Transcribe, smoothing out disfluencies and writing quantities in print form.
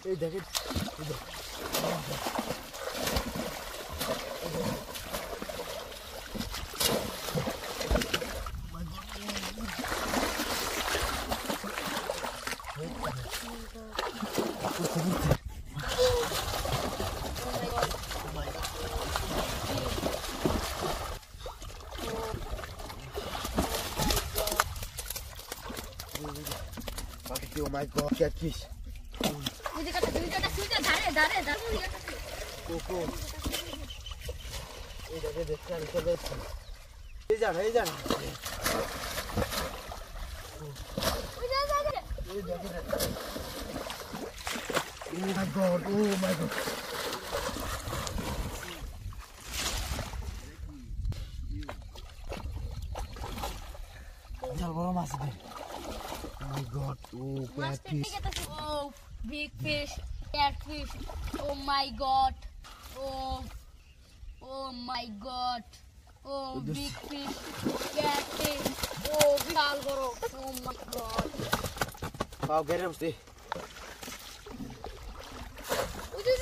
এই দেখেন Oh my God, catfish. Oh my God, oh my God. Oh my God, oh catfish. Oh, big fish, catfish. Oh my God. Oh my God. Oh, big fish, catfish. Oh, বিশাল বড়. Oh my God. Wow, get him, stay. ওই যে